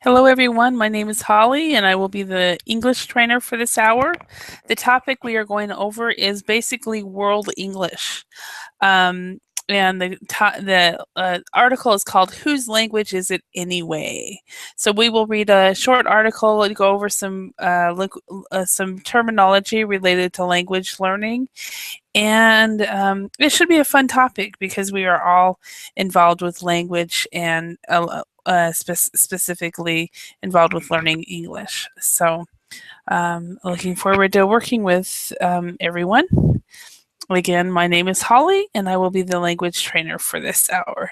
Hello, everyone. My name is Holly, and I will be the English trainer for this hour. The topic we are going over is basically world English. Um, and the article is called "Whose Language Is It Anyway?" So we will read a short article and go over some terminology related to language learning, and it should be a fun topic because we are all involved with language and specifically involved with learning English. So looking forward to working with everyone. Again, my name is Holly, and I will be the language trainer for this hour.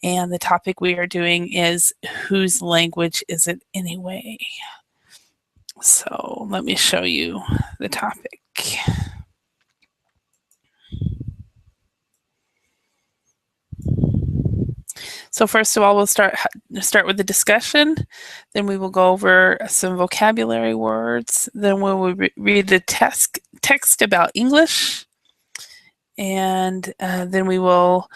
And the topic we are doing is whose language is it anyway? So let me show you the topic. So first of all, we'll start with the discussion. Then we will go over some vocabulary words. Then we will read the text about English. And then we will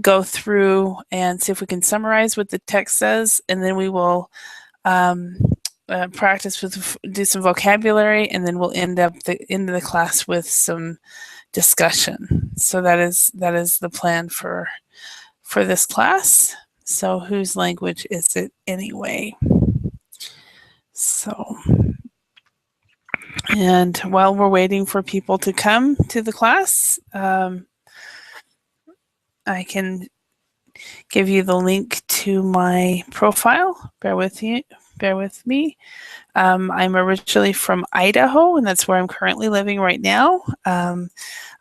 go through and see if we can summarize what the text says. And then we will do some vocabulary, and then we'll end the class with some discussion. So that is the plan for this class. So whose language is it anyway? So, and while we're waiting for people to come to the class, I can give you the link to my profile. Bear with me. I'm originally from Idaho, and that's where I'm currently living right now.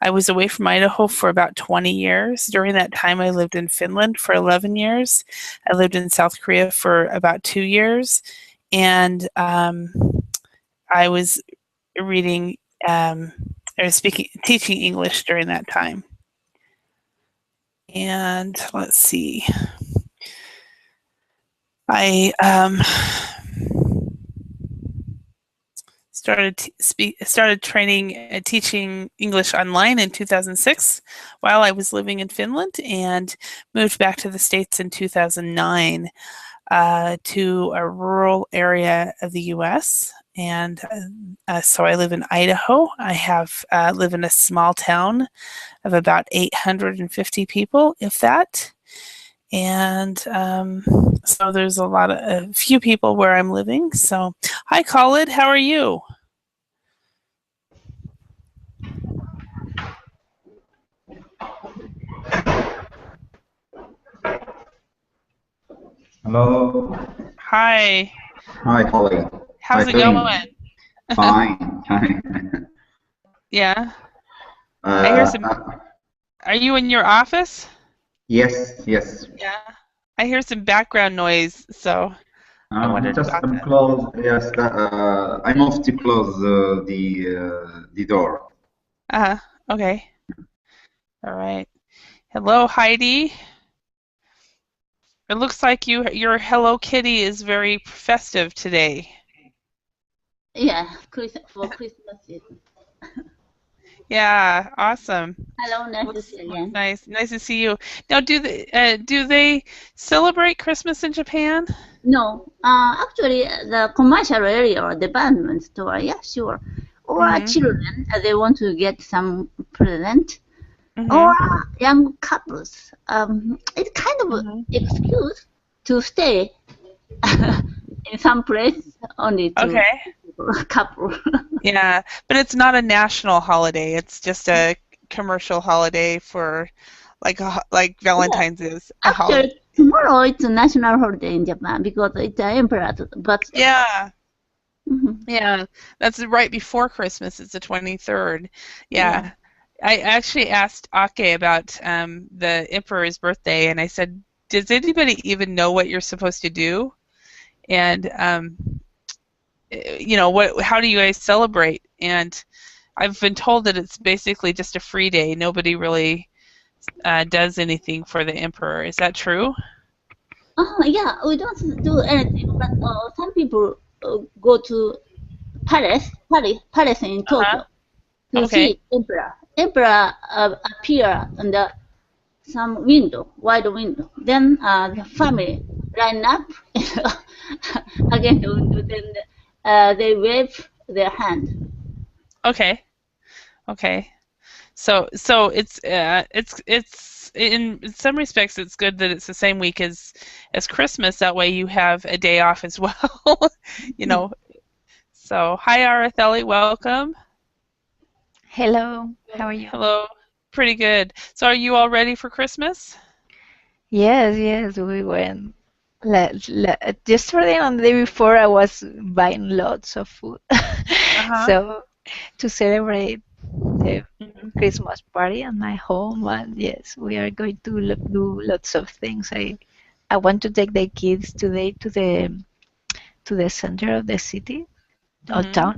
I was away from Idaho for about 20 years. During that time, I lived in Finland for 11 years. I lived in South Korea for about 2 years. And I was reading teaching English during that time. And let's see. I started teaching English online in 2006 while I was living in Finland, and moved back to the States in 2009 to a rural area of the U.S. And so I live in Idaho. I live in a small town of about 850 people, if that. And so there's a few people where I'm living. So, hi, Khalid, how are you? Hello. Hi. Hi, Holly. How's it going? Fine. Yeah. I hear some. Are you in your office? Yes. Yeah. I hear some background noise, so I wondered about that. Close. Yes. I moved to close the door. Okay. All right. Hello, Heidi. It looks like your Hello Kitty is very festive today. Yeah, for Christmas season. Yeah, awesome. Hello, nice to see you again. Nice to see you. Now, do they celebrate Christmas in Japan? No, actually, the commercial area or department store, yeah, sure. Or children, they want to get some present. Or young couples. It's kind of excuse to stay in some place only to couple. Yeah, but it's not a national holiday. It's just a commercial holiday for like Valentine's is a holiday. Tomorrow it's a national holiday in Japan because it's an emperor's birthday. Yeah. Yeah, that's right before Christmas. It's the 23rd. Yeah. I actually asked Ake about the emperor's birthday, and I said, does anybody even know what you're supposed to do? And how do you guys celebrate? And I've been told that it's basically just a free day. Nobody really does anything for the emperor. Is that true? Yeah, we don't do anything, but some people go to palace in Tokyo to see emperor. Emperor appear under some wide window. Then the family line up, again, then they wave their hand. Okay. Okay. So it's in some respects it's good that it's the same week as Christmas. That way you have a day off as well. You know. So hi Araceli, welcome. Hello, how are you? Hello. Pretty good. So are you all ready for Christmas? Yes, yes, we went. Yesterday and the day before, I was buying lots of food. Uh-huh. So to celebrate the Mhm. Christmas party at my home, and yes, we are going to do lots of things. I want to take the kids today to the center of the city or Mhm.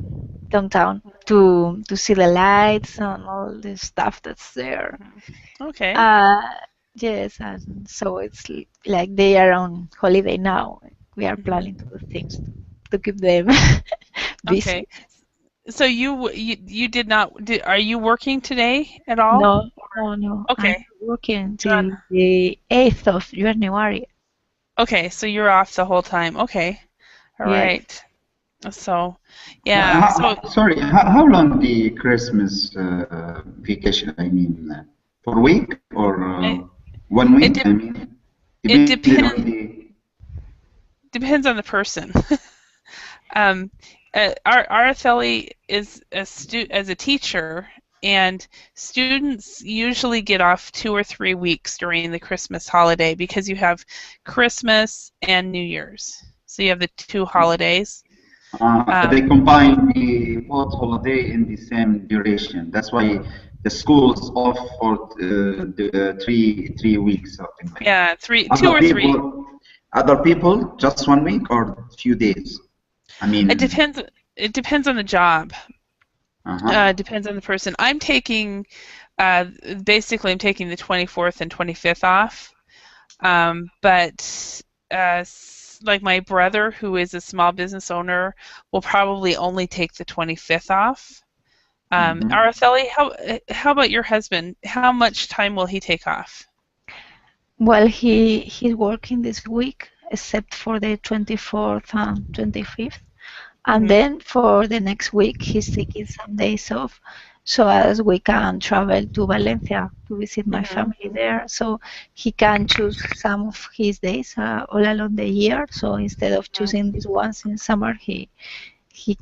downtown, to see the lights and all the stuff that's there. Okay. Uh, yes, and so it's like they are on holiday now. We are planning to do things to keep them Okay. busy. So you did not are you working today at all? No, no, no. I'm Okay. working You're on. till the 8th of January. Okay, so you're off the whole time. Okay. All Yes. right. So, yeah. So Sorry, how long the Christmas vacation? I mean, for a week or it 1 week? it, I mean, it depending on depends the. depends on the person. Um, Araceli is as a teacher, and students usually get off 2 or 3 weeks during the Christmas holiday because you have Christmas and New Year's. So you have the two holidays. They combine the both holiday in the same duration. That's why the school's off for the, 3 weeks, something like that. Yeah, two or three. Other people, just 1 week or few days. I It mean, depends. It depends on the job. uh-huh. Depends on the person. I'm taking, uh, basically, I'm taking the 24th and 25th off. But like my brother, who is a small business owner, will probably only take the 25th off. Mhm. Araceli, how about your husband? How much time will he take off? Well, he's working this week, except for the 24th and 25th. And Hmm. then for the next week, he's taking some days off so as we can travel to Valencia to visit my Hmm. family there. So he can choose some of his days all along the year. So instead of choosing these ones in summer, he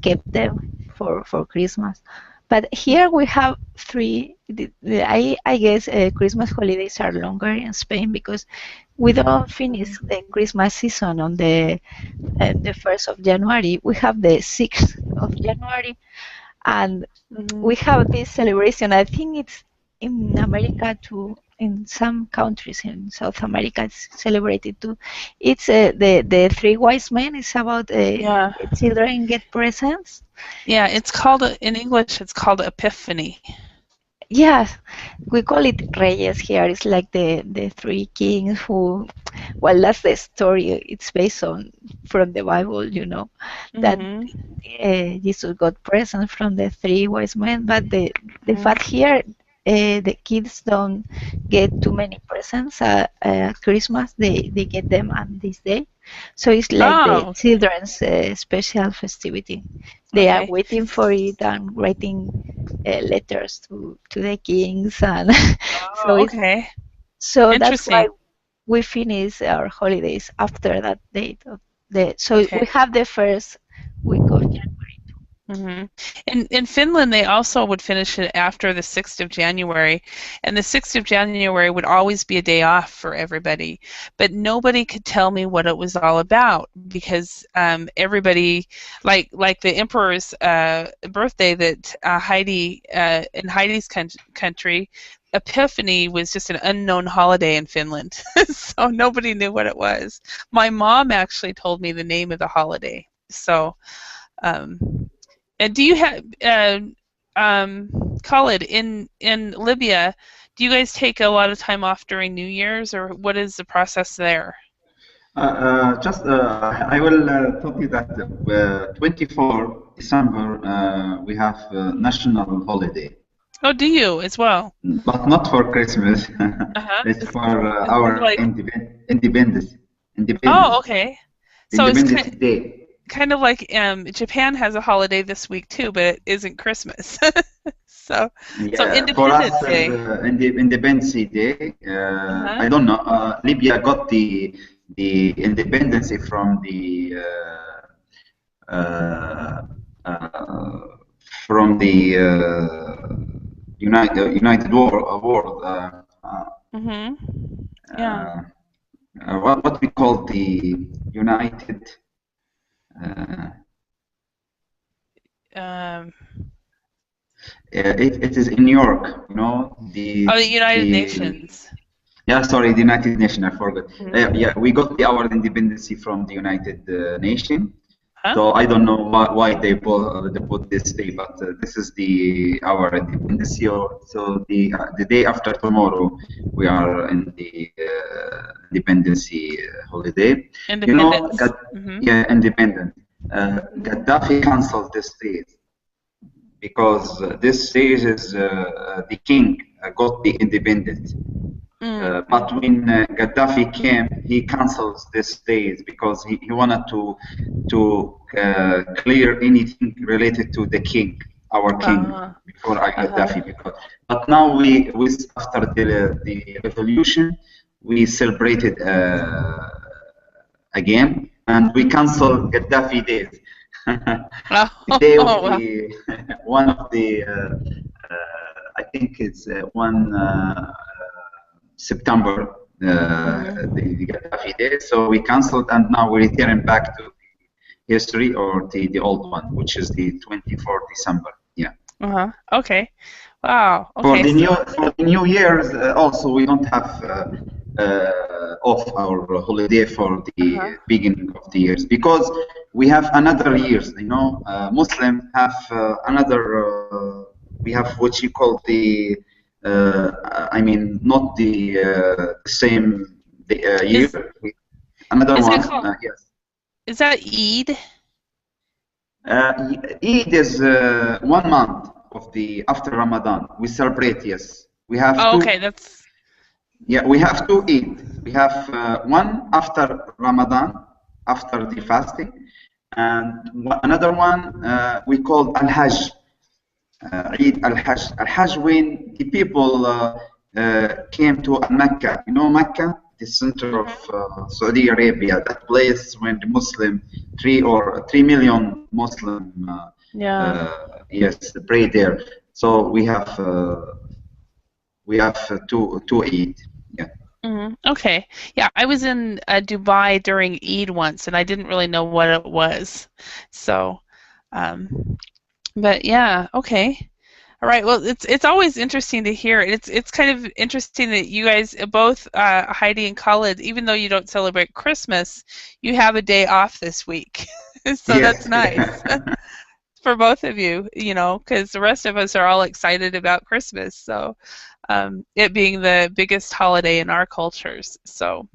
kept them for Christmas. But here we have three. I guess Christmas holidays are longer in Spain because we don't finish the Christmas season on the 1st of January. We have the 6th of January, and Hmm. we have this celebration. I think it's in America too. In some countries in South America, it's celebrated too. It's the three wise men. It's about Yeah, children get presents. yeah. It's called in English. It's called Epiphany. Yes, we call it Reyes here. It's like the three kings who, well, that's the story. It's based on from the Bible, that Hmm. Jesus got presents from the three wise men. But the Hmm. fact here, the kids don't get too many presents at Christmas. They get them on this day, so it's like the Oh, children's special festivity. They are okay. waiting for it and writing letters to the kings, and so Oh, it's okay. so that's why Interesting. we finish our holidays after that date of so Okay. we have the first week of Hmm. In Finland, they also would finish it after the 6th of January, and the 6th of January would always be a day off for everybody. But nobody could tell me what it was all about because everybody, like the emperor's birthday, that Heidi in Heidi's country, Epiphany was just an unknown holiday in Finland, so nobody knew what it was. My mom actually told me the name of the holiday, so. Um, and do you have, Khalid, in Libya, do you guys take a lot of time off during New Year's, or what is the process there? I will tell you that 24 December we have national holiday, Oh, do you as well? but not for Christmas. Uh-huh. It's for It's our like, independence. Independence. Oh, okay. So it's Independence Day. kind of like Japan has a holiday this week too, but it isn't Christmas. So Yeah, for Independence us, Day. Independence Day, I don't know. Libya got the independence from the United World. Yeah. What we call the United. It is in New York, you know, the United Nations. Yeah, sorry, the United Nations, I forgot. Mm-hmm. Yeah, we got our independence from the United Nations. Huh? So I don't know why they put this day, but this is our independence. So the day after tomorrow, we are in the independence holiday. You know, yeah, independent. Gaddafi canceled this day because this day is the king got the independence. But when Gaddafi came, he cancels this days because he wanted to clear anything related to the king, our king, before Gaddafi. But now after the revolution, we celebrated again, and we cancel Gaddafi days. The day of the one of the I think it's one. September, the Gaddafi day. So we cancelled, and now we return back to the history or the old one, which is the 24th December. Yeah. Okay. Wow. Okay. For the New Year's, also we don't have off our holiday for the beginning of the years because we have another years. You know, Muslims have another. We have what you call the. I mean, not the same year. Another one. Yes. Is that Eid? Eid is 1 month of after Ramadan. We celebrate. Yes, we have. Okay, that's. Yeah, we have two Eid. We have one after Ramadan, after the fasting, and another one we call Al-Hajj. Eid al-Hajj. Al-Hajj when the people came to Mecca. You know Mecca, the center of Saudi Arabia, that place when the Muslim 3 million Muslim yes pray there. So we have two Eid. Yeah. Okay. Yeah, I was in Dubai during Eid once, and I didn't really know what it was. So, but yeah, okay. All right. Well, it's always interesting to hear. It's kind of interesting that you guys both, Heidi and Khalid, even though you don't celebrate Christmas, you have a day off this week. So that's nice for both of you. You know, because the rest of us are all excited about Christmas. So, it being the biggest holiday in our cultures. So,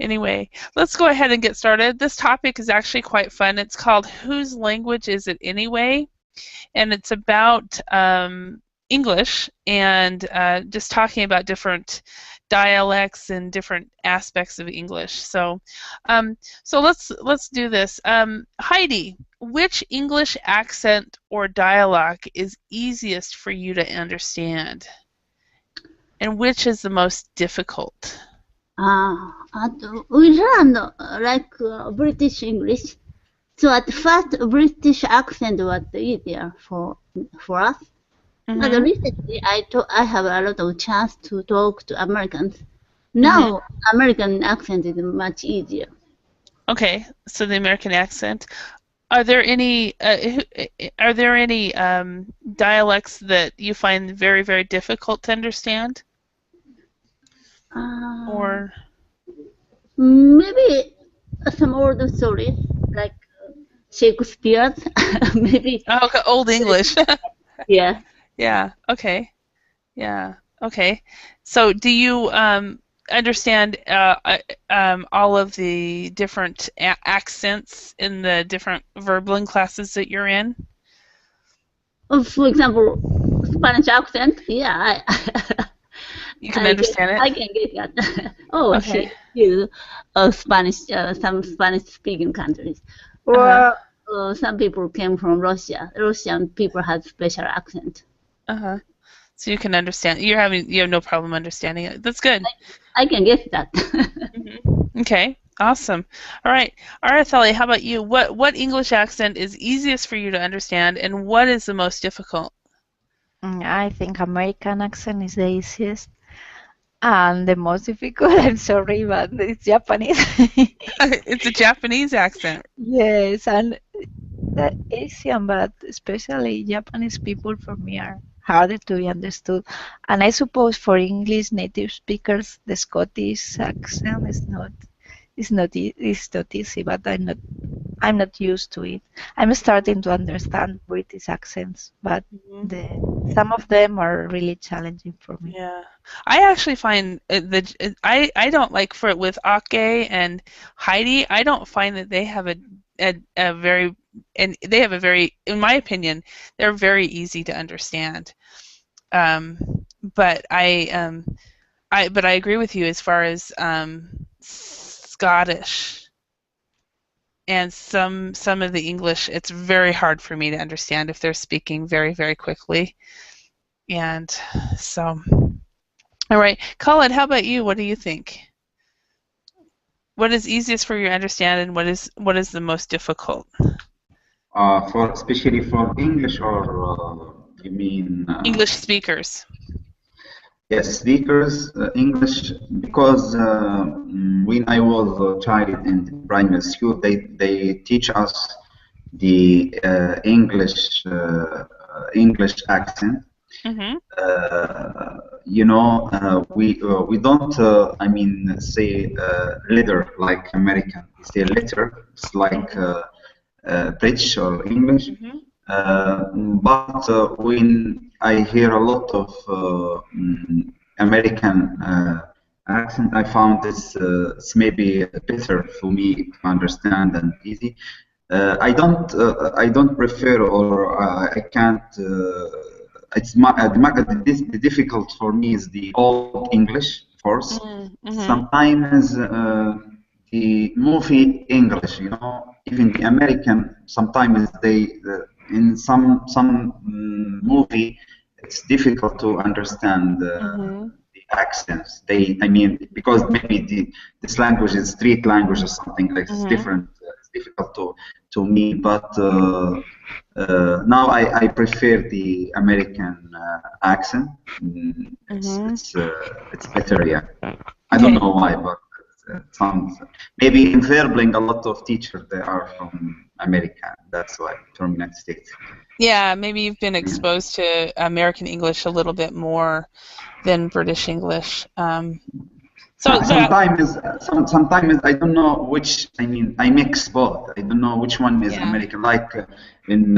anyway, let's go ahead and get started. This topic is actually quite fun. It's called Whose Language Is It Anyway? And it's about English and just talking about different dialects and different aspects of English. So, so let's do this. Heidi, which English accent or dialogue is easiest for you to understand, and which is the most difficult? We learned like British English. So at first, British accent was easier for us. But recently, I have a lot of chance to talk to Americans. Now, American accent is much easier. Okay, so the American accent. Are there any dialects that you find very, very difficult to understand? Or maybe some old stories like Shakespeare, maybe. Oh, okay, Old English. Yeah. Yeah. Okay. Yeah. Okay. So, do you understand all of the different accents in the different Verbling classes that you're in? For example, Spanish accent. Yeah. You can understand it? I can get that. Oh, Okay. she's Spanish, some Spanish-speaking countries. Uh-huh. Or some people came from Russia. Russian people have special accent. Uh-huh. So you can understand. You have no problem understanding it. That's good. I can get that. Okay. Awesome. All right. Araceli, how about you? What English accent is easiest for you to understand, and what is the most difficult? I think American accent is the easiest and the most difficult. I'm sorry, but it's Japanese. It's a Japanese accent. Yes, and the Asian, but especially Japanese people for me are harder to be understood. And I suppose for English native speakers, the Scottish accent is not easy, but I'm not used to it. I'm starting to understand British accents, but some of them are really challenging for me. Yeah, I actually find I don't like for it with Ake and Heidi. I don't find that they have a very in my opinion, they're very easy to understand. Um, but I agree with you as far as Scottish and some of the English. It's very hard for me to understand if they're speaking very, very quickly. And so, all right, Colin, how about you? What do you think? What is easiest for you to understand, and what is the most difficult? Especially for English, or you mean English speakers. yes, speakers English, because when I was a child in primary school, they teach us the English accent. Mm-hmm. We don't say letter like American. We say letter. It's like British or English. Mm-hmm. But when I hear a lot of American accent, I found it's maybe better for me to understand and easy. I don't prefer, or I can't. The difficult for me is the old English, of course. Mm-hmm. Sometimes the movie English, even the American. Sometimes in some movie, it's difficult to understand the accents. Because maybe this language is street language or something like it's different. It's difficult to me, but now I prefer the American accent. It's better, yeah. I don't know why, but it sounds maybe in Verbling a lot of teachers they are from America. That's why from United States. Yeah, maybe you've been exposed to American English a little bit more than British English. Sometimes I don't know which. I mix both. I don't know which one is American. Like in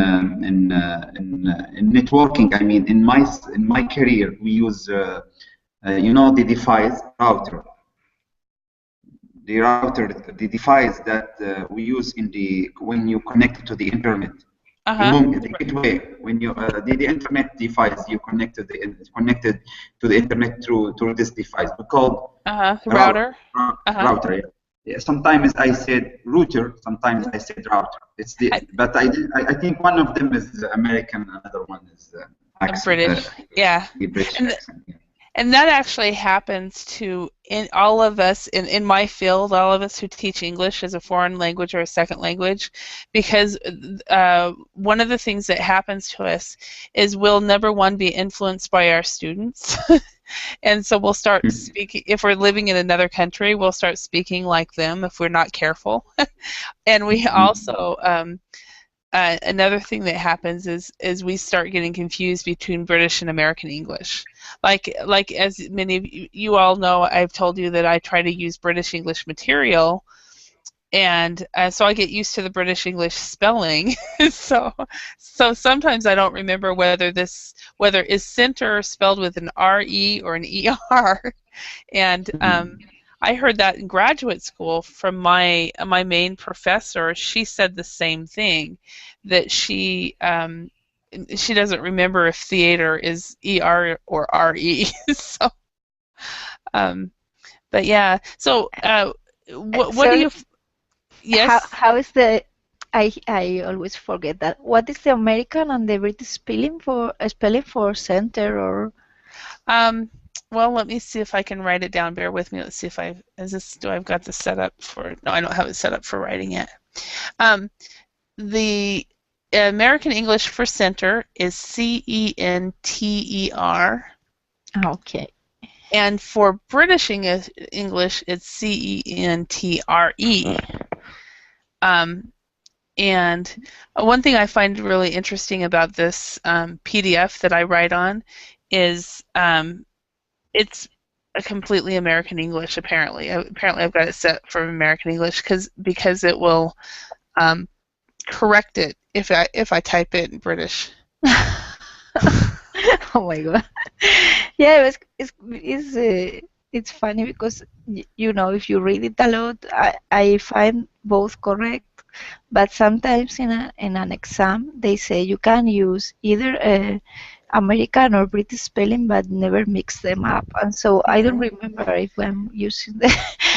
networking. In my career, we use the device router. The device that we use when you connect to the internet. The gateway, when you the internet device, you connected to the internet through this device. We call router. Router. Yeah. Sometimes I said router. Sometimes I said router. But I think one of them is American. Another one is British. The British accent. Yeah. And that actually happens to in all of us in my field, all of us who teach English as a foreign language or a second language, because one of the things that happens to us is we'll number one be influenced by our students. And so we'll start speaking, if we're living in another country, we'll start speaking like them if we're not careful. And we also another thing that happens is we start getting confused between British and American English. Like as many of you all know, I've told you that I try to use British English material, and so I get used to the British English spelling. so sometimes I don't remember whether is center spelled with an R-E or an E-R. And I heard that in graduate school from my main professor. She said the same thing, that she doesn't remember if theater is ER or RE. So But yeah, so what do Sorry, you? Yes. how is the I always forget that. What is the American and the British spelling for center or Well, let me see if I can write it down. Bear with me. Let's see if do I've got this set up for, no, I don't have it set up for writing yet. The American English for center is CENTER. okay. And for British English, it's CENTRE. And one thing I find really interesting about this PDF that I write on is it's a completely American English. Apparently, I've got it set for American English because it will correct it if I type it in British. Oh my god. Yeah, it's funny because you know, if you read it a lot, I find both correct, but sometimes in an exam they say you can use either American or British spelling, but never mix them up, and so I don't remember if I'm using the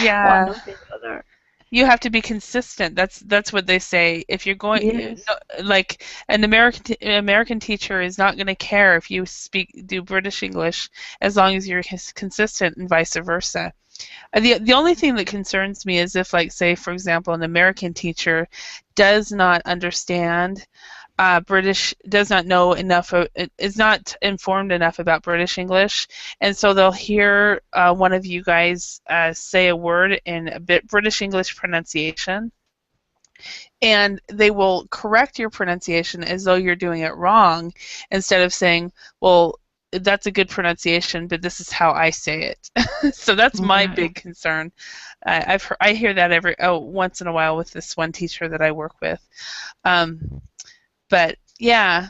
one or the other. You have to be consistent. That's what they say. If you're going, Yes. like an American teacher is not going to care if you do British English as long as you're consistent, and vice versa. The only thing that concerns me is if, like, say, for example, an American teacher does not understand British, does not know enough, is not informed enough about British English, and so they'll hear one of you guys say a word in a bit British English pronunciation, and they will correct your pronunciation as though you're doing it wrong, instead of saying, well, that's a good pronunciation, but this is how I say it. So that's my big concern. I hear that once in a while with this one teacher that I work with. But yeah,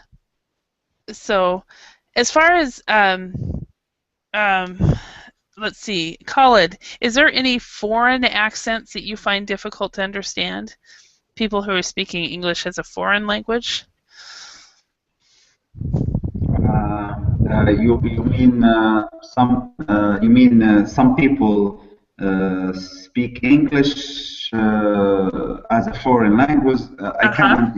so as far as let's see, Khalid, is there any foreign accents that you find difficult to understand? People who are speaking English as a foreign language? You mean some people speak English as a foreign language? I can't.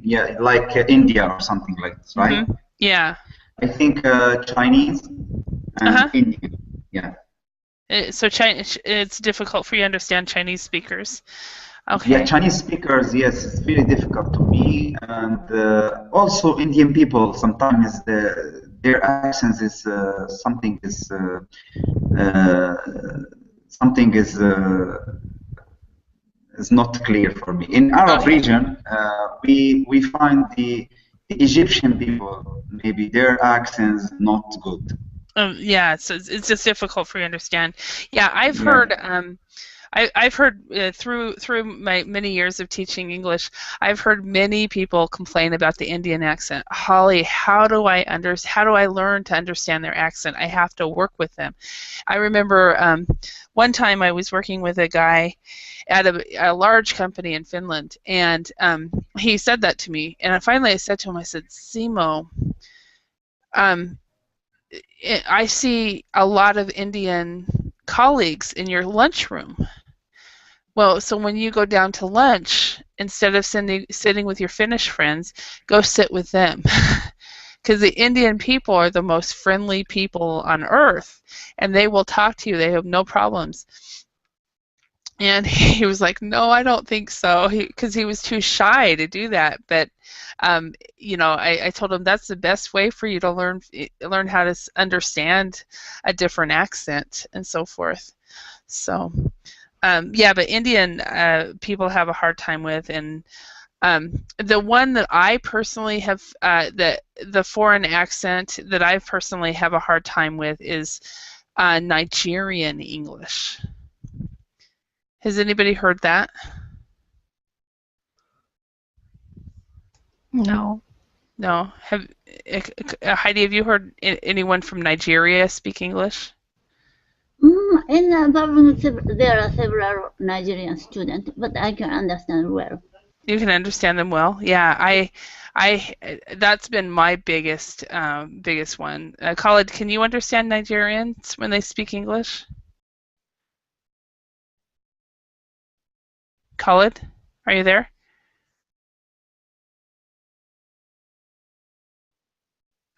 Yeah, like India or something like this, right? Yeah. I think Chinese and Indian. Yeah. So it's difficult for you to understand Chinese speakers. Okay. Yeah, Chinese speakers, yes, it's very difficult to me, and also Indian people. Sometimes their accents is something is not clear for me. In Arab region, we find the Egyptian people, maybe their accents not good. Yeah, so it's just difficult for you to understand. Yeah, I've heard. I've heard through my many years of teaching English, I've heard many people complain about the Indian accent. Holly, how do I learn to understand their accent? I have to work with them. I remember one time I was working with a guy at a large company in Finland, and he said that to me. And finally I said to him, I said, Simo, I see a lot of Indian colleagues in your lunchroom. Well, so when you go down to lunch, instead of sitting with your Finnish friends, go sit with them. Because the Indian people are the most friendly people on earth, and they will talk to you. They have no problems. And he was like, no, I don't think so, because he was too shy to do that. But I told him that's the best way for you to learn how to understand a different accent and so forth. So yeah, but Indian people have a hard time with, and the one that I personally have, the foreign accent that I personally have a hard time with is Nigerian English. Has anybody heard that? No. No. Heidi, have you heard anyone from Nigeria speak English? In Babylon, there are several Nigerian students, but I can understand well. You can understand them well. Yeah, that's been my biggest one. Khalid, can you understand Nigerians when they speak English? Khalid, are you there?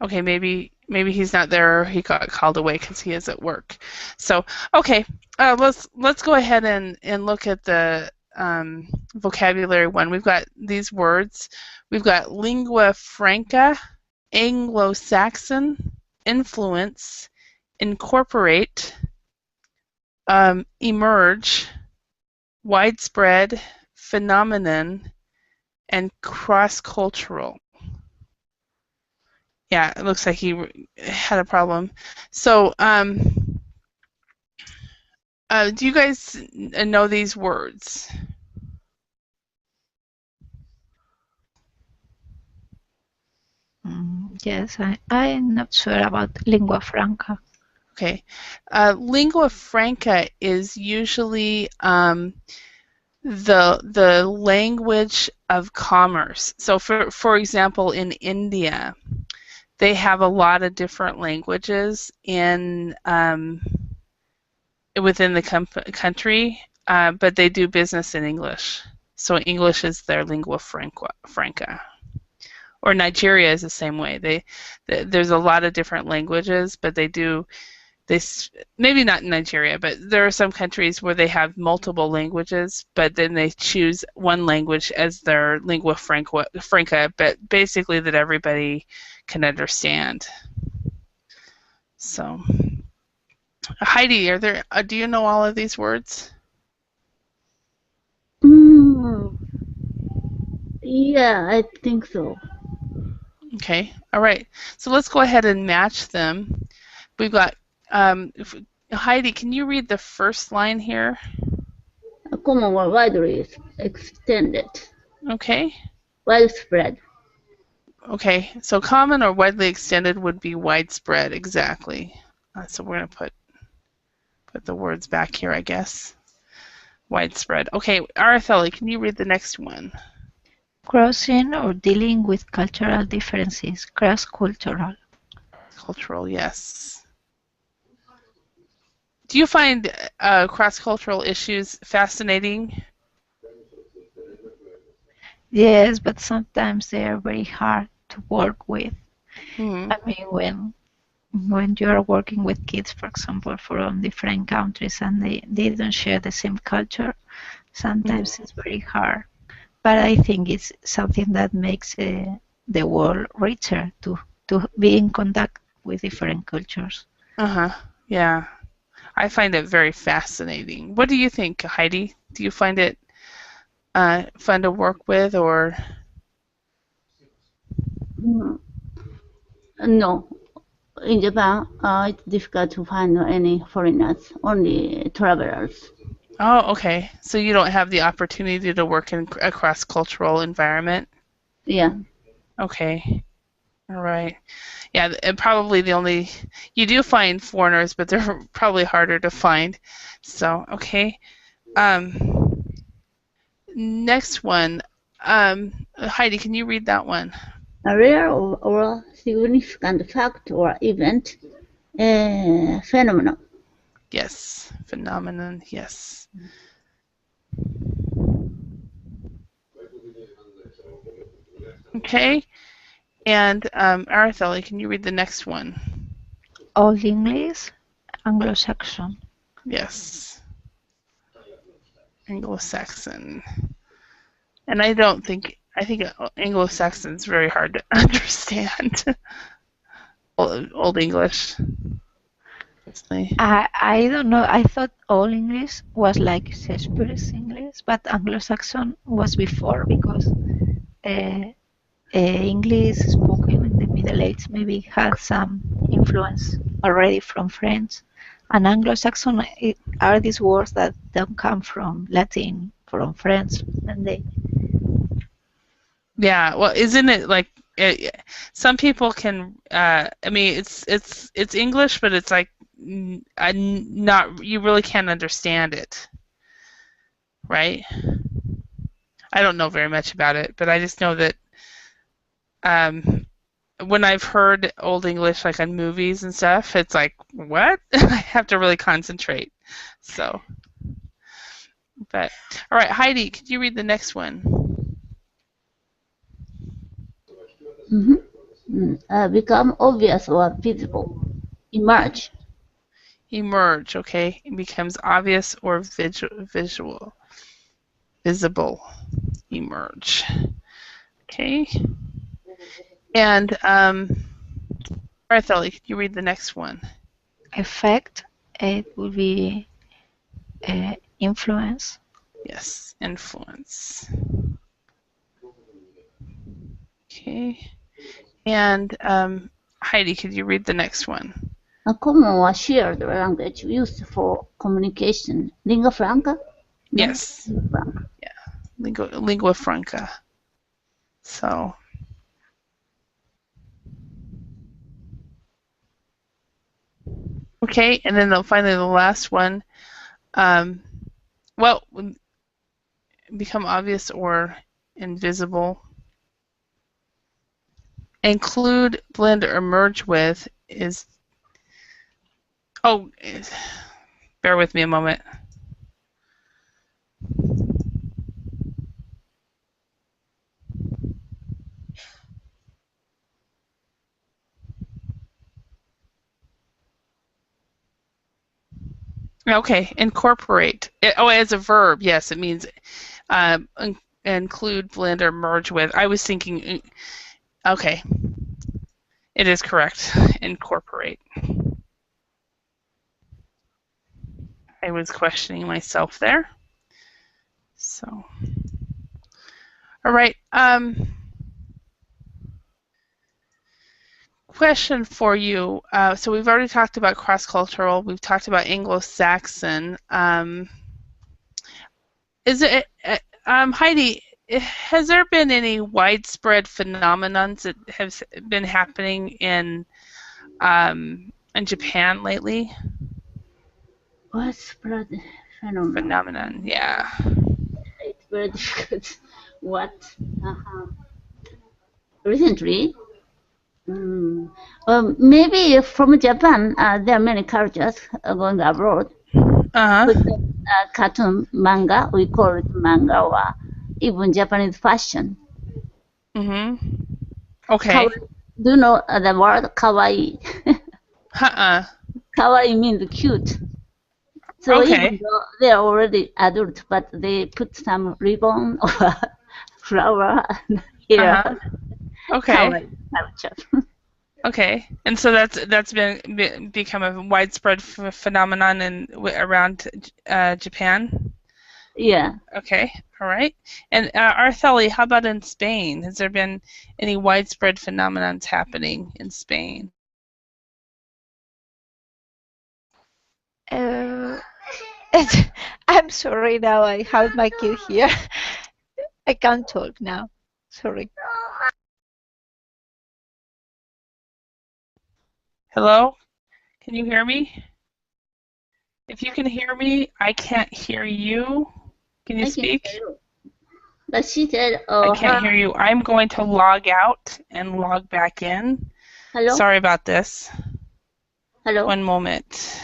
Okay, maybe he's not there, or he got called away because he is at work. So, okay, let's go ahead and look at the vocabulary one. We've got these words. We've got lingua franca, Anglo Saxon, influence, incorporate, emerge, widespread, phenomenon, and cross-cultural. Yeah, it looks like he had a problem. So, do you guys know these words? Yes, I'm not sure about lingua franca. Okay. Lingua franca is usually the language of commerce. So, for example, in India, they have a lot of different languages within the country, but they do business in English. So English is their lingua franca. Or Nigeria is the same way. There's a lot of different languages, but maybe not in Nigeria, but there are some countries where they have multiple languages, but then they choose one language as their lingua franca, but basically that everybody can understand. So, Heidi, do you know all of these words? Yeah, I think so. Okay, all right. So let's go ahead and match them. We've got Heidi, can you read the first line here? Common or widely extended. Okay. Widespread. Okay, so common or widely extended would be widespread, exactly. So we're going to put the words back here, I guess. Widespread. Okay, Araceli, can you read the next one? Crossing or dealing with cultural differences, cross-cultural. Cultural, yes. Do you find cross-cultural issues fascinating? Yes, but sometimes they are very hard to work with. Mm-hmm. I mean, when you are working with kids, for example, from different countries and they don't share the same culture, sometimes it's very hard. But I think it's something that makes the world richer to be in contact with different cultures. Yeah. I find it very fascinating. What do you think, Heidi? Do you find it fun to work with, or? No. In Japan, it's difficult to find any foreigners, only travelers. Oh, okay. So you don't have the opportunity to work in a cross-cultural environment? Yeah. Okay. All right. Yeah, and probably you do find foreigners, but they're probably harder to find. So, okay. Next one. Heidi, can you read that one? A rare or significant fact or event, phenomenon. Yes. Phenomenon, yes. Okay. And Araceli, can you read the next one? Old English, Anglo Saxon. Yes. Anglo Saxon. And I think Anglo Saxon is very hard to understand. Old English. I don't know. I thought Old English was like Shakespeare's English, but Anglo Saxon was before because English spoken in the Middle Ages maybe had some influence already from French. And Anglo-Saxon are these words that don't come from Latin, from French, and they. Yeah, well, isn't it like some people can? I mean, it's English, but it's like not. You really can't understand it, right? I don't know very much about it, but I just know that when I've heard Old English like on movies and stuff, it's like, what? I have to really concentrate. So, but all right, Heidi, could you read the next one? Become obvious or visible. Emerge. Emerge, okay. It becomes obvious or visible. Emerge. Okay. And Artheli, could you read the next one? Effect, it would be influence. Yes, influence. Okay. And Heidi, could you read the next one? A common or shared language used for communication. Lingua franca? No? Yes. Lingua franca. Yeah. Lingua franca. So. Okay, and then finally the last one. Well, become obvious or invisible. Include, blend, or merge with is. Oh, bear with me a moment. Okay, incorporate. As a verb, yes, it means include, blend, or merge with. I was thinking, okay, it is correct. Incorporate. I was questioning myself there. So, all right. Question for you. So we've already talked about cross-cultural. We've talked about Anglo Saxon. Is it Heidi? Has there been any widespread phenomenons that have been happening in Japan lately? Widespread phenomenon. Phenomenon, yeah. It's very difficult. What? Recently? Maybe from Japan, there are many cultures going abroad. With cartoon manga, we call it manga, or even Japanese fashion. Okay. Do you know the word kawaii? Kawaii means cute. So even though they are already adult, but they put some ribbon or flower here. Okay. Kawaii culture. Okay, and so that's become a widespread phenomenon around Japan. Yeah. Okay, all right. And Artheli, how about in Spain? Has there been any widespread phenomenons happening in Spain? I'm sorry now. I have my kid here. I can't talk now. Sorry. Hello? Can you hear me? If you can hear me, I can't hear you. Can you speak? But she said, I can't hear you. I'm going to log out and log back in. Hello? Sorry about this. Hello? One moment.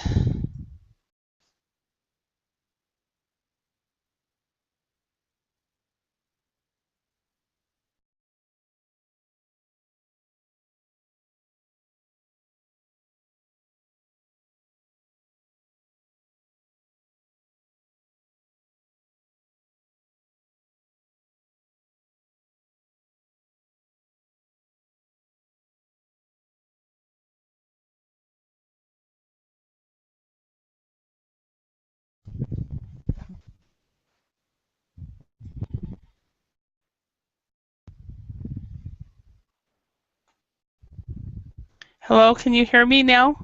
Hello, can you hear me now?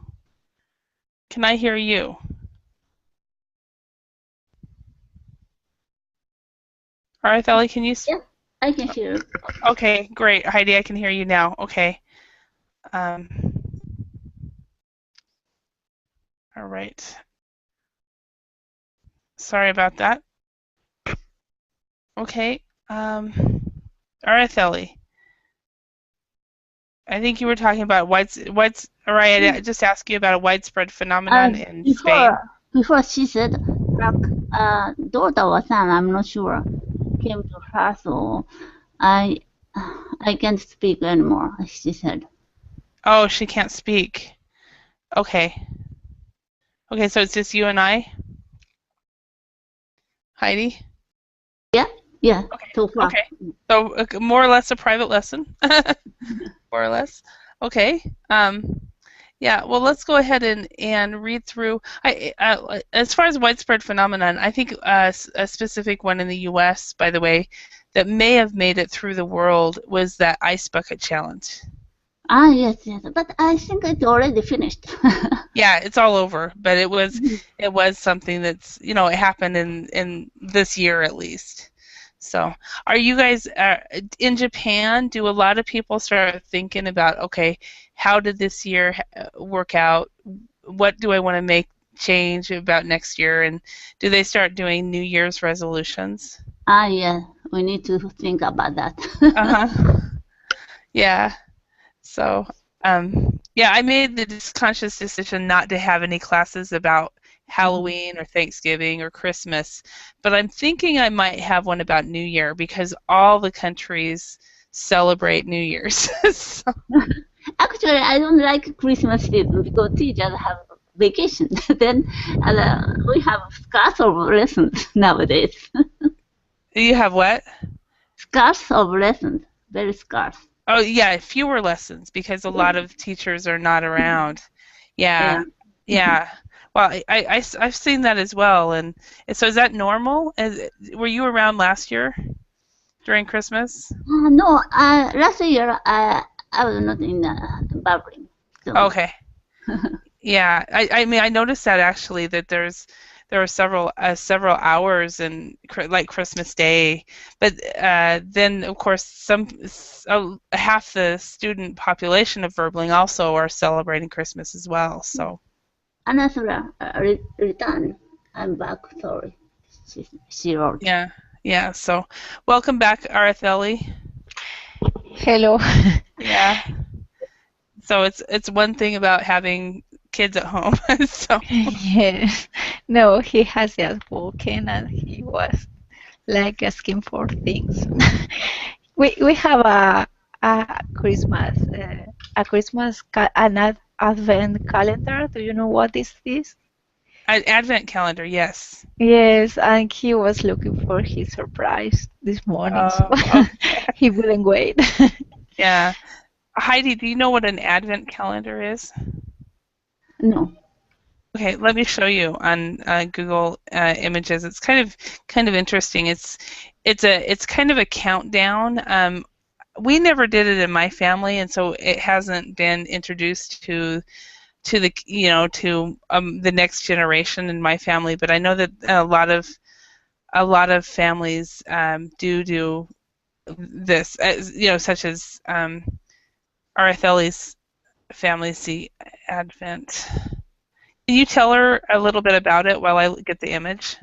Can I hear you? All right, Ellie, can you? Yeah, I can hear you. Okay, great. Heidi, I can hear you now. Okay. All right. Sorry about that. Okay. Araceli, I think you were talking about or I just asked you about a widespread phenomenon in Spain. Before she said, daughter or son, I'm not sure, came to her, so I can't speak anymore, she said. Oh, she can't speak. Okay. Okay, so it's just you and I? Heidi? Yeah, Okay. so far. Okay. So more or less a private lesson, more or less. Okay. Yeah. Well, let's go ahead and read through. As far as widespread phenomenon, I think a specific one in the U.S., by the way, that may have made it through the world was that ice bucket challenge. Yes, but I think it's already finished. Yeah, it's all over, but it was something that's, it happened in this year at least. So, are you guys in Japan? Do a lot of people start thinking about, okay, how did this year work out? What do I want to make change about next year? And do they start doing New Year's resolutions? Yeah, we need to think about that. Yeah. So, yeah, I made the conscious decision not to have any classes about Halloween or Thanksgiving or Christmas, but I'm thinking I might have one about New Year because all the countries celebrate New Year's. So, Actually, I don't like Christmas season because teachers have vacation. Then we have scarce of lessons nowadays. you have what? Scarce of lessons, very scarce. Oh, yeah, fewer lessons because a lot of teachers are not around. Yeah, yeah. Well, I've seen that as well. And so is that normal? Were you around last year during Christmas? No, last year I was not in Berlin. So. Okay. Yeah, I mean I noticed that actually that there were several hours in like Christmas Day, but then of course half the student population of Verbling also are celebrating Christmas as well. So. Anasura return. I'm back. Sorry, she wrote. Yeah. So, welcome back, Araceli. Hello. Yeah. So it's one thing about having kids at home. So. Yes. No, he has just woken and he was like asking for things. we have a Christmas an advent calendar. Do you know what is this? An advent calendar, yes. Yes, and he was looking for his surprise this morning, so Okay. he wouldn't wait. Yeah. Heidi, do you know what an advent calendar is? No. Okay, let me show you on Google Images. It's kind of interesting. It's kind of a countdown. We never did it in my family, and so it hasn't been introduced to the to the next generation in my family. But I know that a lot of families do this, such as Araceli's family see Advent. Can you tell her a little bit about it while I get the image?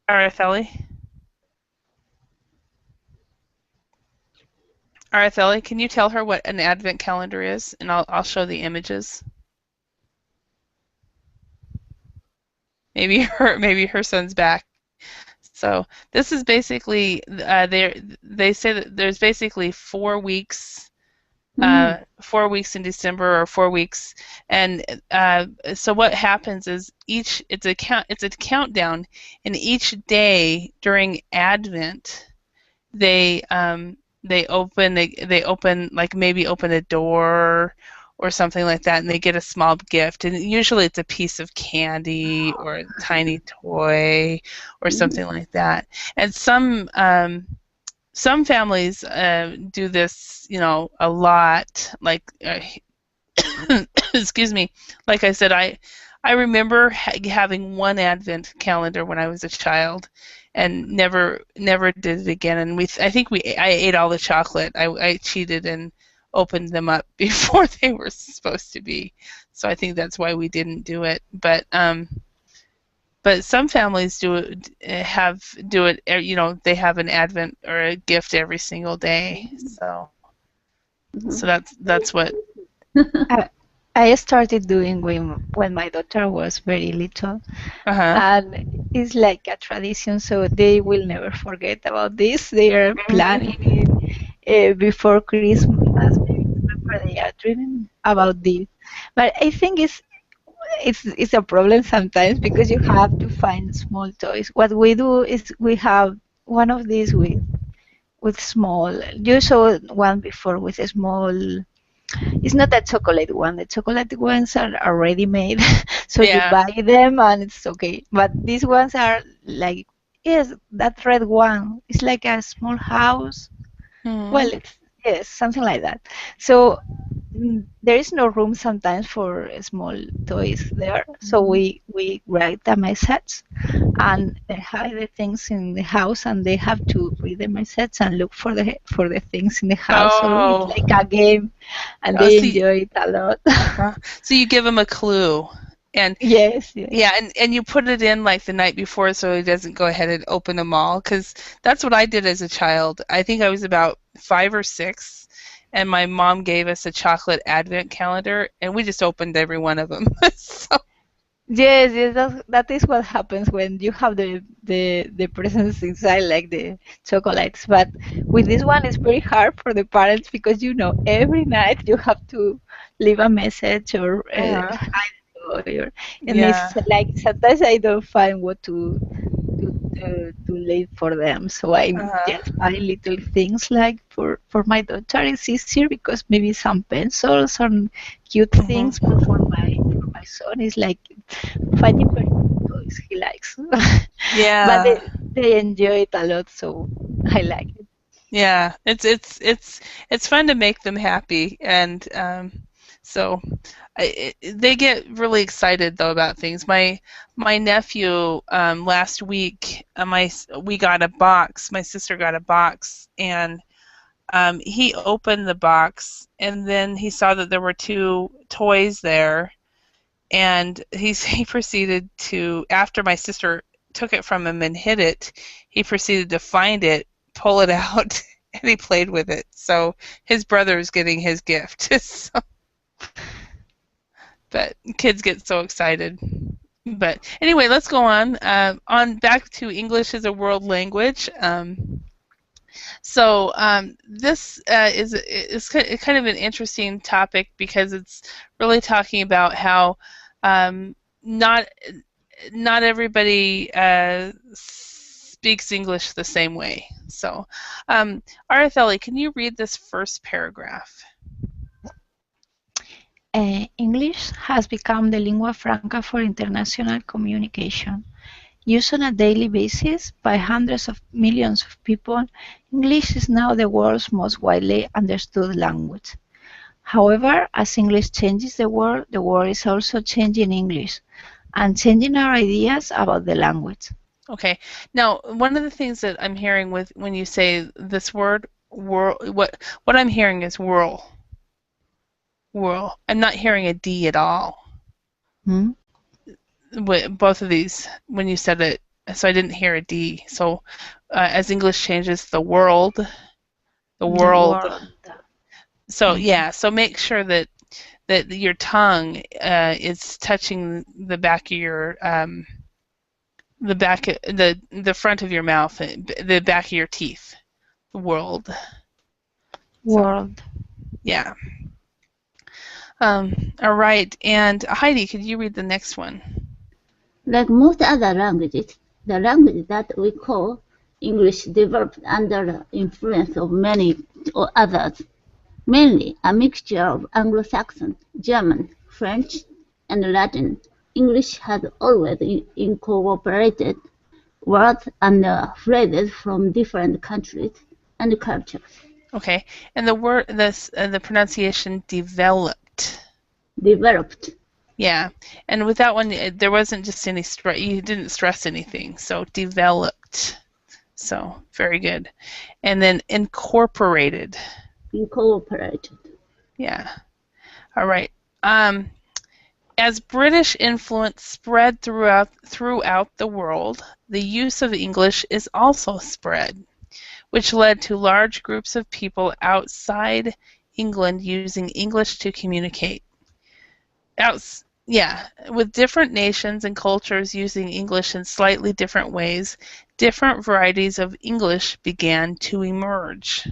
Araceli? Araceli, can you tell her what an advent calendar is? And I'll show the images. Maybe her son's back. So this is basically they say that there's basically 4 weeks 4 weeks in December or 4 weeks, and so what happens is it's a countdown, and each day during Advent they open like maybe open a door or something like that, and they get a small gift, and usually it's a piece of candy or a tiny toy or something like that. And some families do this, a lot. Like, excuse me. Like I said, I remember having one Advent calendar when I was a child, and never did it again. And I ate all the chocolate. I cheated and opened them up before they were supposed to be. So I think that's why we didn't do it. But but some families do it, you know, they have an Advent or a gift every single day. So that's what. I, I started doing when my daughter was very little, Uh-huh. and it's like a tradition, so they will never forget about this. They are planning it before Christmas. Maybe December, they are dreaming about this. But I think it's a problem sometimes because you have to find small toys. What we do is we have one of these with small. You saw one before with a small. It's not a chocolate one. The chocolate ones are already made, so you Yeah. buy them and it's okay. But these ones are like, yes, that red one. It's like a small house. Well, it's yes, something like that. So there is no room sometimes for small toys there. So we write a message and they hide the things in the house and they have to read the message and look for the things in the house. So it's Oh. like a game and Oh, they so enjoy it a lot. so you give him a clue, and Yes, yes. yeah, and you put it in like the night before so he doesn't go ahead and open them all, because that's what I did as a child. I think I was about 5 or 6, and my mom gave us a chocolate advent calendar, and we just opened every one of them. So, Yes, yes, that is what happens when you have the presents inside, like the chocolates. But with this one, it's very hard for the parents because you know every night you have to leave a message or hide a toy, and yeah. it's like sometimes I don't find what to leave for them. So I just buy little things like for my daughter it's easier because maybe some pencils or cute things, but for my son it's like finding very good toys he likes. But Yeah. they enjoy it a lot, so I like it. Yeah, it's fun to make them happy, and so they get really excited though about things. My nephew last week, we got a box. My sister got a box, and he opened the box, and then he saw that there were 2 toys there, and he proceeded to, after my sister took it from him and hid it, he proceeded to find it, pull it out, and he played with it. So his brother is getting his gift. So, but kids get so excited. But anyway, let's go on back to English as a world language. So this is kind of an interesting topic because it's really talking about how not everybody speaks English the same way. So, Araceli, can you read this first paragraph? English has become the lingua franca for international communication. Used on a daily basis by hundreds of millions of people, English is now the world's most widely understood language. However, as English changes the world is also changing English and changing our ideas about the language. Okay. Now, one of the things that I'm hearing with when you say this word, what I'm hearing is whirl. Whirl. I'm not hearing a D at all. Hmm? Both of these, when you said it, so I didn't hear a D. So, as English changes the world, the The world. world. So yeah, so make sure that your tongue is touching the back of your the front of your mouth, the back of your teeth. The world. So World. yeah. All right, and Heidi, could you read the next one? Like most other languages, the language that we call English developed under the influence of many others, mainly a mixture of Anglo Saxon, German, French, and Latin. English has always incorporated words and phrases from different countries and cultures. Okay, and the pronunciation developed. Developed. Yeah, and with that one, there wasn't just any stress. You didn't stress anything, so developed. So very good, and then incorporated. Incorporated. Yeah. All right. As British influence spread throughout the world, the use of English is also spread, which led to large groups of people outside England using English to communicate. With different nations and cultures using English in slightly different ways, different varieties of English began to emerge.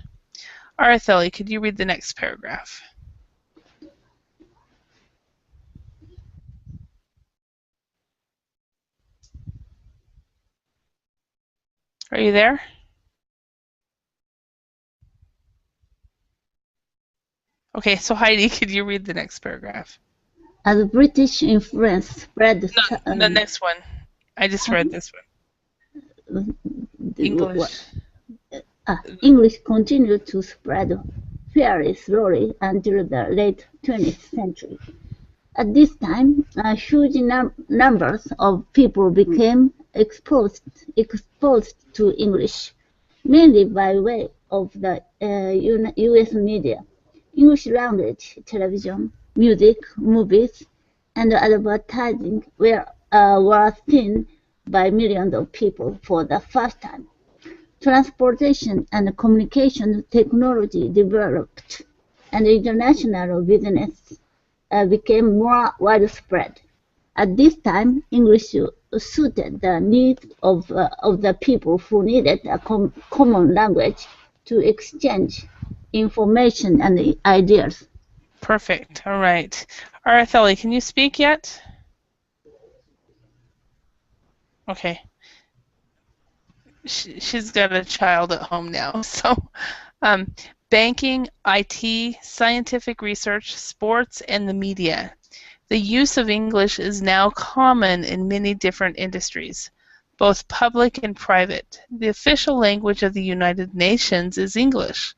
Araceli, could you read the next paragraph? Are you there? Okay, so Heidi, could you read the next paragraph? As British influence spread, the next one. I just read this one. English. English continued to spread fairly slowly until the late 20th century. At this time, huge numbers of people became exposed to English, mainly by way of the U.S. media. English language television, music, movies, and advertising were seen by millions of people for the first time. Transportation and communication technology developed, and international business became more widespread. At this time, English suited the needs of the people who needed a common language to exchange information and ideas. Perfect. All right. Araceli, can you speak yet? Okay. She's got a child at home now. So, banking, IT, scientific research, sports, and the media. The use of English is now common in many different industries, both public and private. The official language of the United Nations is English,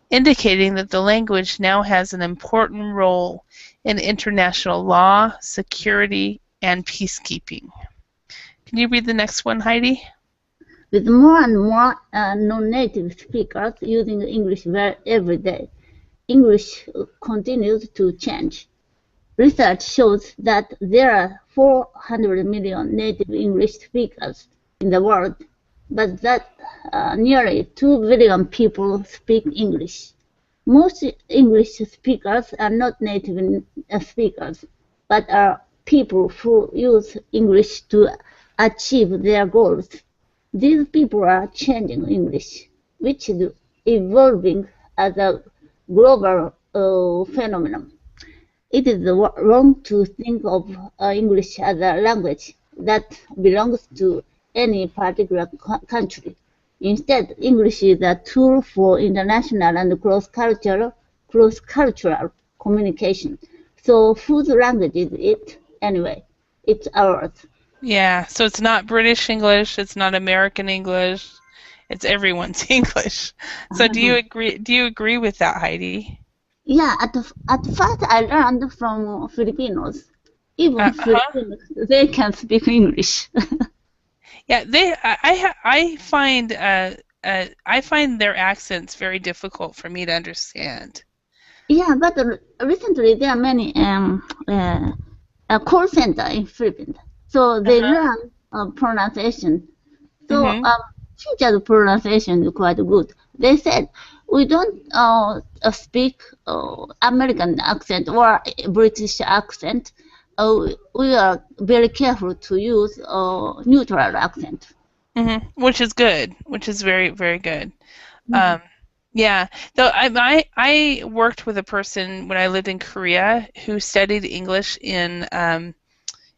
indicating that the language now has an important role in international law, security, and peacekeeping. Can you read the next one, Heidi? With more and more non-native speakers using English every day, English continues to change. Research shows that there are 400 million native English speakers in the world, but that nearly 2 billion people speak English. Most English speakers are not native speakers, but are people who use English to achieve their goals. These people are changing English, which is evolving as a global phenomenon. It is wrong to think of English as a language that belongs to any particular country. Instead, English is a tool for international and cross-cultural communication. So whose language is it anyway? It's ours. Yeah, so it's not British English, it's not American English, it's everyone's English. So do you agree with that, Heidi? Yeah, at first I learned from Filipinos. Even Filipinos, they can speak English. Yeah, I find their accents very difficult for me to understand. Yeah, but recently there are many call center in Philippines, so they learn pronunciation. So teachers' pronunciation is quite good. They said we don't speak American accent or British accent. We are very careful to use neutral accent. Which is good. Which is very, very good. Yeah. Though I worked with a person when I lived in Korea who studied English in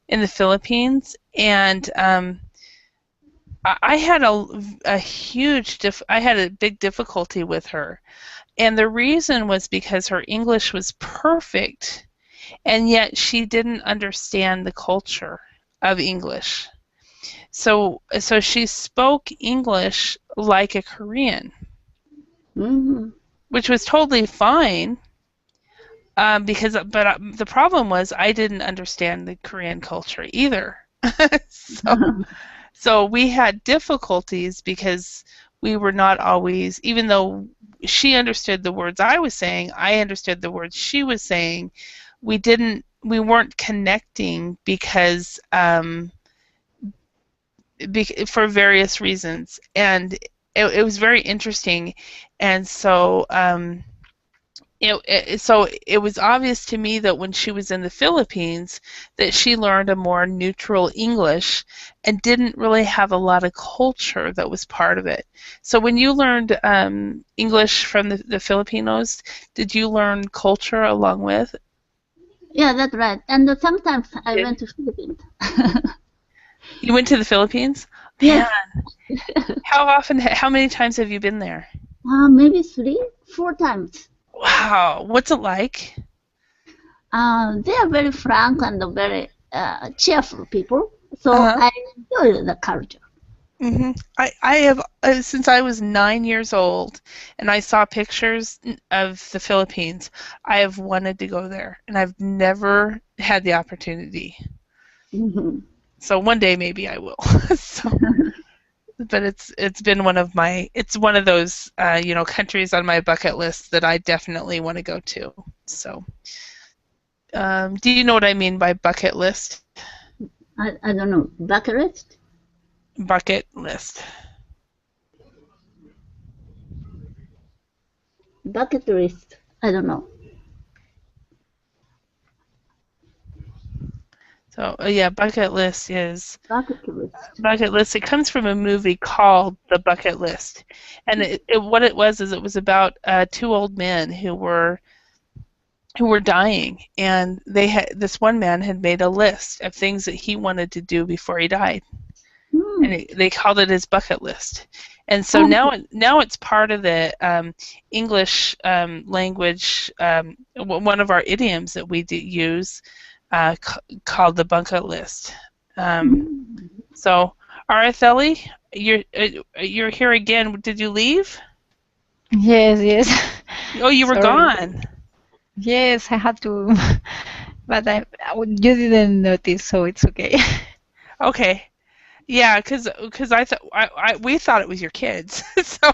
the Philippines, and I had I had a big difficulty with her, and the reason was because her English was perfect, and yet she didn't understand the culture of English. So she spoke English like a Korean, which was totally fine. But the problem was I didn't understand the Korean culture either. So we had difficulties because we were not always, even though she understood the words I was saying, I understood the words she was saying, we didn't weren't connecting because for various reasons, and it was very interesting, and so it was obvious to me that when she was in the Philippines that she learned a more neutral English and didn't really have a lot of culture that was part of it. So when you learned English from the Filipinos, did you learn culture along with? Yeah, that's right. And sometimes I went to Philippines. You went to the Philippines? Yes. Man. How many times have you been there? Maybe 4 times. Wow. What's it like? They are very frank and very cheerful people. So I enjoy the culture. Mm-hmm. I have since I was 9 years old, and I saw pictures of the Philippines. I have wanted to go there, and I've never had the opportunity. Mm-hmm. So one day maybe I will. But it's been one of those countries on my bucket list that I definitely want to go to. So, do you know what I mean by bucket list? I don't know. Bucket list? Bucket list. Bucket list. I don't know. So yeah, bucket list is Bucket list. Bucket list. It comes from a movie called The Bucket List, and what it was is it was about two old men who were dying, and this one man had made a list of things that he wanted to do before he died, and they called it his bucket list. And so now it's part of the English language, one of our idioms that we use. Called the bucket list. So, Araceli, you're here again. Did you leave? Yes. Oh, you were gone. Yes, I had to, but you didn't notice, so it's okay. Okay. Yeah, because I thought we thought it was your kids. So.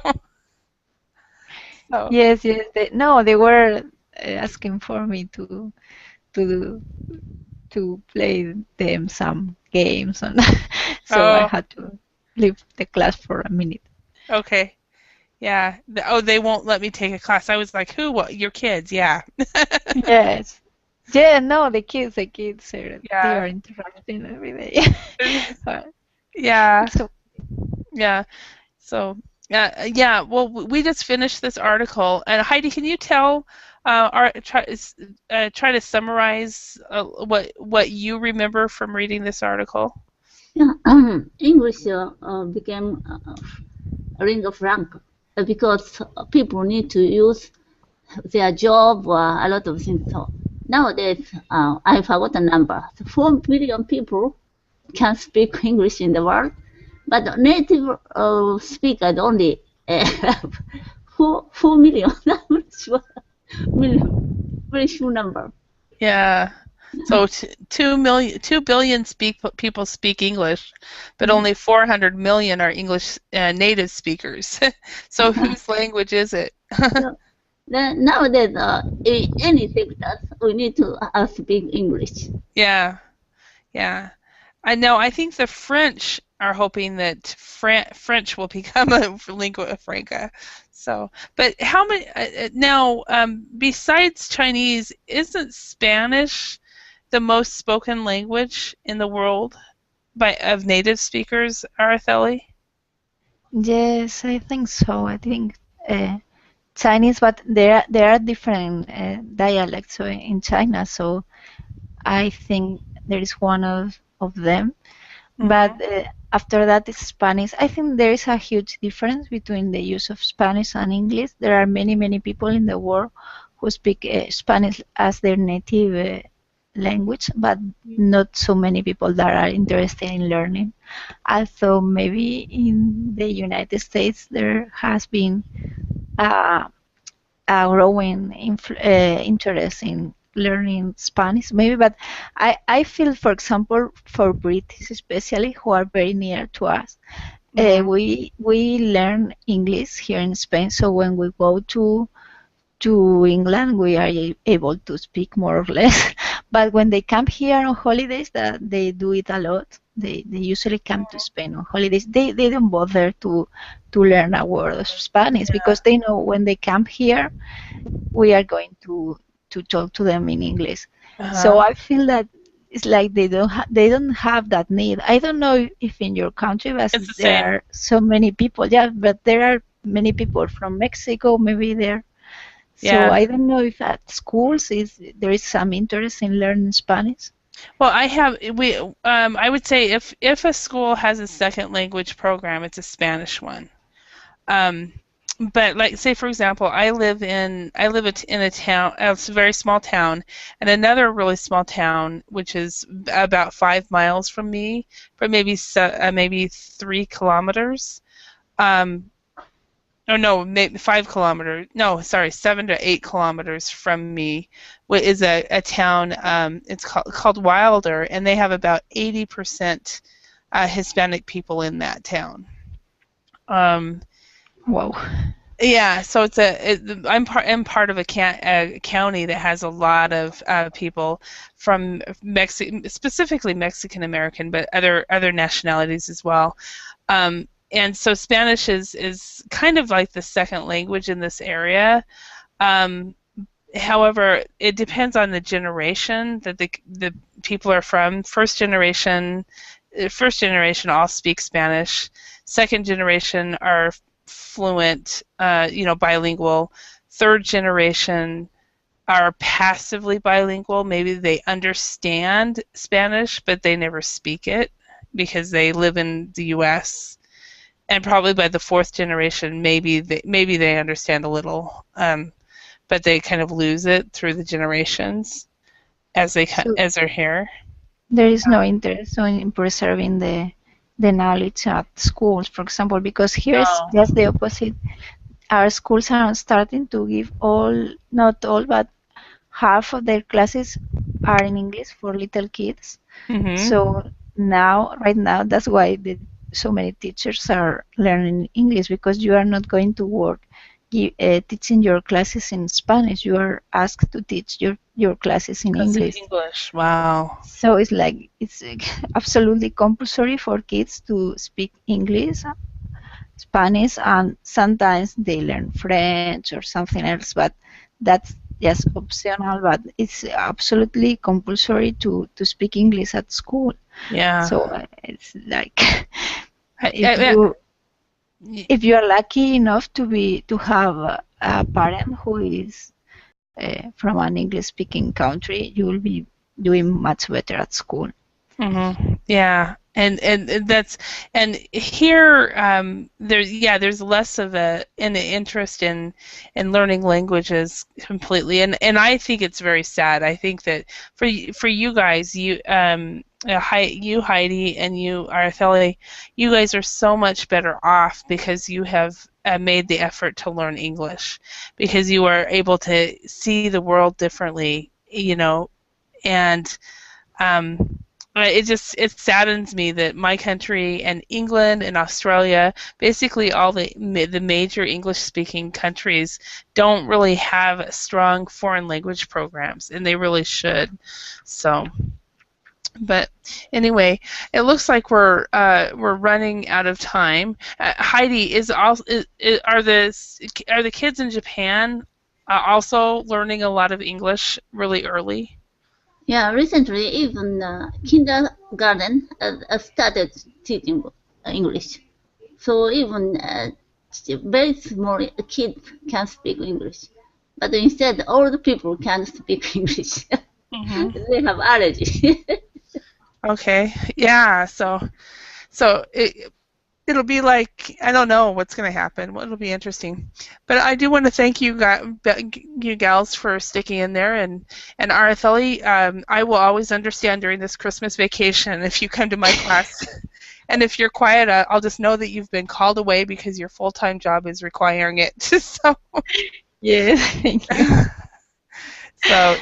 Yes. They were asking for me to play them some games, and so I had to leave the class for a minute. Okay. Yeah. They won't let me take a class. I was like, who? What? Your kids? Yeah. Yes. Yeah. No, the kids are they are interacting every day. Yeah. Yeah. So. Yeah. Well, we just finished this article, and Heidi, can you tell? Try to summarize what you remember from reading this article. Yeah, English became lingua franca because people need to use their job or a lot of things. So nowadays, I forgot the number. 4 billion people can speak English in the world, but native speakers only 4 million. Very few number. Yeah. So 2 billion people speak English, but only 400 million are English native speakers. So whose language is it? Then nowadays, in any sector, we need to speak English. Yeah. I know. I think the French are hoping that French will become a lingua franca. So, but how many now? Besides Chinese, isn't Spanish the most spoken language in the world of native speakers, Araceli? Yes, I think so. I think Chinese, but there are different dialects in China. So I think there is one of them. But after that is Spanish. I think there is a huge difference between the use of Spanish and English. There are many people in the world who speak Spanish as their native language, but not so many people that are interested in learning. Although maybe in the United States there has been a growing interest in learning Spanish, maybe, but I feel, for example, for British especially, who are very near to us, we learn English here in Spain, so when we go to England, we are able to speak more or less, But when they come here on holidays, that they do it a lot. They usually come to Spain on holidays. They don't bother to learn a word of Spanish because they know when they come here, we are going to talk to them in English. So I feel that it's like they don't have that need. I don't know if in your country, but It's the there same. are so many people. Yeah, but there are many people from Mexico, maybe there. So Yeah. I don't know if at schools there is some interest in learning Spanish. Well, I would say if a school has a second language program, it's a Spanish one. Um, but like say for example, I live in a town. It's a very small town, and another really small town, which is about 5 miles from me, but maybe 3 kilometers. Oh no, maybe 5 kilometers. No, sorry, 7 to 8 kilometers from me is a town. It's called Wilder, and they have about 80% Hispanic people in that town. Wow. Yeah, so I'm part of a county that has a lot of people from specifically Mexican American, but other nationalities as well. And so Spanish is kind of like the second language in this area. However, it depends on the generation that the people are from. First generation all speak Spanish. Second generation are fluent, bilingual. Third generation are passively bilingual. Maybe they understand Spanish, but they never speak it because they live in the U.S. And probably by the fourth generation, maybe they understand a little, but they kind of lose it through the generations as they're here. There is no interest in preserving the knowledge at schools, for example, because here it's just the opposite. Our schools are starting to give not all, but half of their classes are in English for little kids. Mm-hmm. So right now, that's why so many teachers are learning English, because you are not going to work teaching your classes in Spanish. You are asked to teach your classes in English. English, wow. So it's like it's absolutely compulsory for kids to speak English, Spanish, and sometimes they learn French or something else, but that's just optional. But it's absolutely compulsory to speak English at school. Yeah. So it's like if you are lucky enough to have a parent who is from an English-speaking country, you will be doing much better at school. Mm-hmm. Yeah, and here there's less of an interest in learning languages completely, and I think it's very sad. I think that for you guys, you Heidi and you Araceli, you guys are so much better off because you have made the effort to learn English, because you are able to see the world differently, and it saddens me that my country and England and Australia, basically all the major English-speaking countries, don't really have strong foreign language programs, and they really should. So, but anyway, it looks like we're running out of time. Heidi, are the kids in Japan also learning a lot of English really early? Yeah, recently even kindergarten started teaching English. So even very small kids can speak English. But instead, old people can't speak English. Mm-hmm. They have allergy. Okay, yeah, so it'll be like, I don't know what's going to happen. It'll be interesting. But I do want to thank you gals for sticking in there. And Araceli, I will always understand during this Christmas vacation if you come to my class. And if you're quiet, I'll just know that you've been called away because your full-time job is requiring it. So, yes, thank you. So